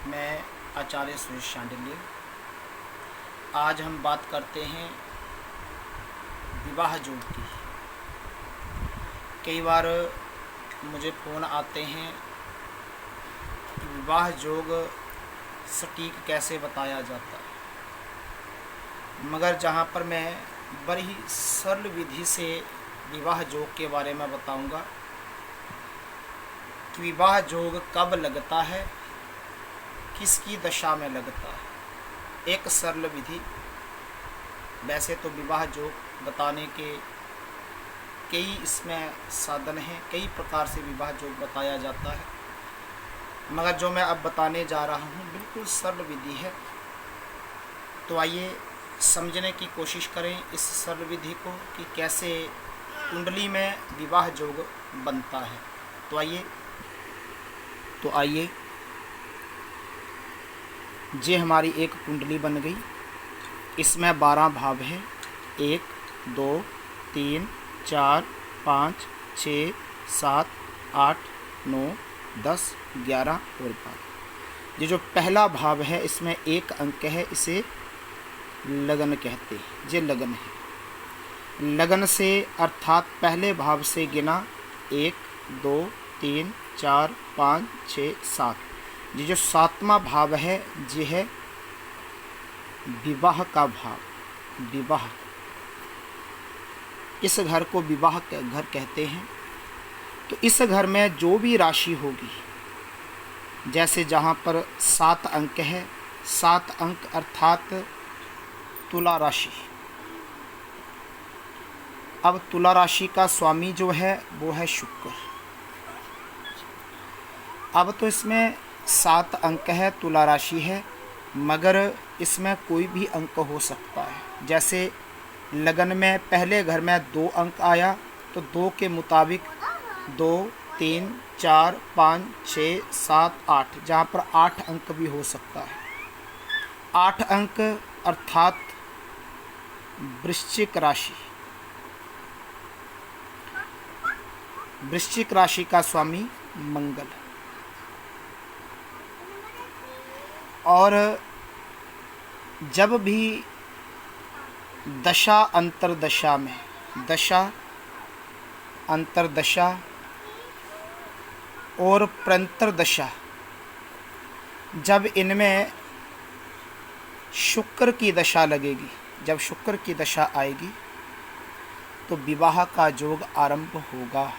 मैं आचार्य सुरेश शांडिल्य। आज हम बात करते हैं विवाह योग की। कई बार मुझे फ़ोन आते हैं कि विवाह योग सटीक कैसे बताया जाता है, मगर जहाँ पर मैं बड़ी ही सरल विधि से विवाह योग के बारे में बताऊंगा कि विवाह योग कब लगता है, किसकी दशा में लगता है। एक सरल विधि। वैसे तो विवाह योग बताने के कई इसमें साधन हैं, कई प्रकार से विवाह योग बताया जाता है, मगर जो मैं अब बताने जा रहा हूँ बिल्कुल सरल विधि है। तो आइए समझने की कोशिश करें इस सरल विधि को कि कैसे कुंडली में विवाह योग बनता है। तो आइए ये हमारी एक कुंडली बन गई। इसमें 12 भाव हैं। 1 2 3 4 5 6 7 8 9 10 11 और 12। ये जो पहला भाव है इसमें एक अंक है, इसे लगन कहते हैं। ये लगन है। लगन से अर्थात पहले भाव से गिना 1 2 3 4 5 6 7। ये जो 7वां भाव है ये है विवाह का भाव। विवाह, इस घर को विवाह घर कहते हैं। तो इस घर में जो भी राशि होगी, जैसे जहाँ पर 7 अंक है, 7 अंक अर्थात तुला राशि। अब तुला राशि का स्वामी जो है वो है शुक्र। अब तो इसमें 7 अंक है, तुला राशि है, मगर इसमें कोई भी अंक हो सकता है। जैसे लगन में पहले घर में 2 अंक आया तो 2 के मुताबिक 2 3 4 5 6 7 8, जहाँ पर 8 अंक भी हो सकता है। 8 अंक अर्थात वृश्चिक राशि। वृश्चिक राशि का स्वामी मंगल। और जब भी दशा अंतरदशा में, दशा अंतरदशा और प्रंतरदशा, जब इनमें शुक्र की दशा लगेगी, जब शुक्र की दशा आएगी तो विवाह का योग आरंभ होगा।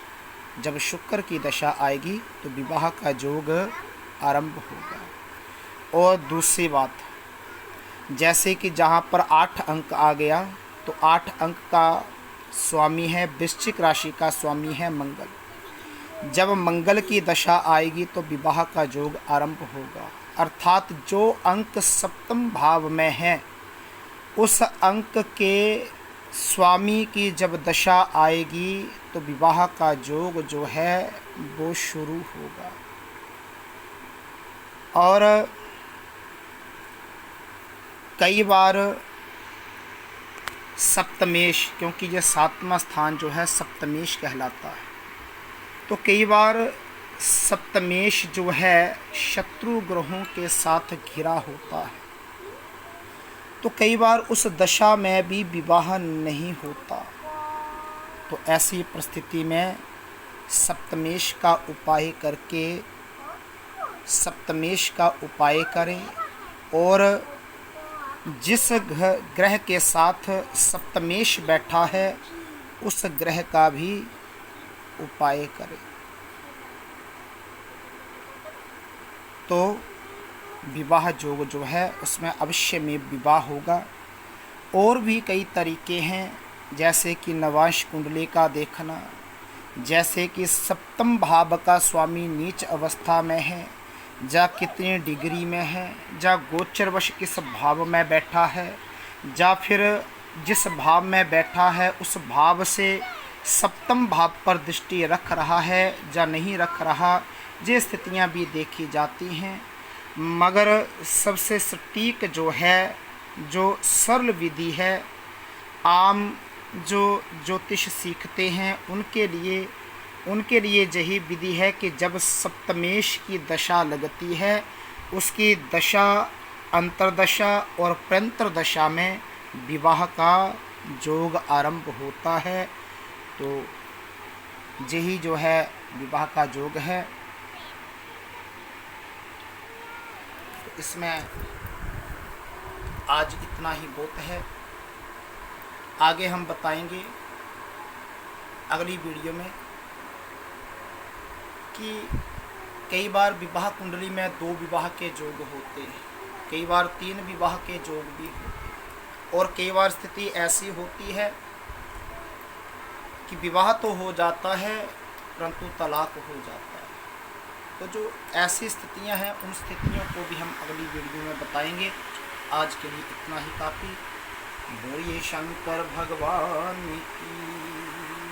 जब शुक्र की दशा आएगी तो विवाह का योग आरंभ होगा। और दूसरी बात, जैसे कि जहाँ पर 8 अंक आ गया तो 8 अंक का स्वामी है, वृश्चिक राशि का स्वामी है मंगल। जब मंगल की दशा आएगी तो विवाह का योग आरंभ होगा। अर्थात जो अंक 7वें भाव में है उस अंक के स्वामी की जब दशा आएगी तो विवाह का योग जो है वो शुरू होगा। और कई बार सप्तमेश, क्योंकि ये 7वां स्थान जो है सप्तमेश कहलाता है, तो कई बार सप्तमेश जो है शत्रु ग्रहों के साथ घिरा होता है, तो कई बार उस दशा में भी विवाह नहीं होता। तो ऐसी परिस्थिति में सप्तमेश का उपाय करके, सप्तमेश का उपाय करें और जिस ग्रह के साथ सप्तमेश बैठा है उस ग्रह का भी उपाय करें तो विवाह योग जो है उसमें अवश्य में विवाह होगा। और भी कई तरीके हैं, जैसे कि नवांश कुंडली का देखना, जैसे कि 7वें भाव का स्वामी नीच अवस्था में है, जा कितनी डिग्री में है, जा गोचरवश किस भाव में बैठा है, जा फिर जिस भाव में बैठा है उस भाव से 7वें भाव पर दृष्टि रख रहा है या नहीं रख रहा, ये स्थितियां भी देखी जाती हैं। मगर सबसे सटीक जो है, जो सरल विधि है, आम जो ज्योतिष सीखते हैं उनके लिए यही विधि है कि जब सप्तमेश की दशा लगती है उसकी दशा, अंतरदशा और प्रंतर दशा में विवाह का योग आरंभ होता है। तो यही जो है विवाह का योग है। तो इसमें आज इतना ही बहुत है। आगे हम बताएंगे अगली वीडियो में कि कई बार विवाह कुंडली में 2 विवाह के योग होते हैं, कई बार 3 विवाह के योग भी होते हैं, और कई बार स्थिति ऐसी होती है कि विवाह तो हो जाता है परंतु तलाक हो जाता है। तो जो ऐसी स्थितियां हैं उन स्थितियों को भी हम अगली वीडियो में बताएंगे। आज के लिए इतना ही काफ़ी। बोलिए शंकर भगवान की।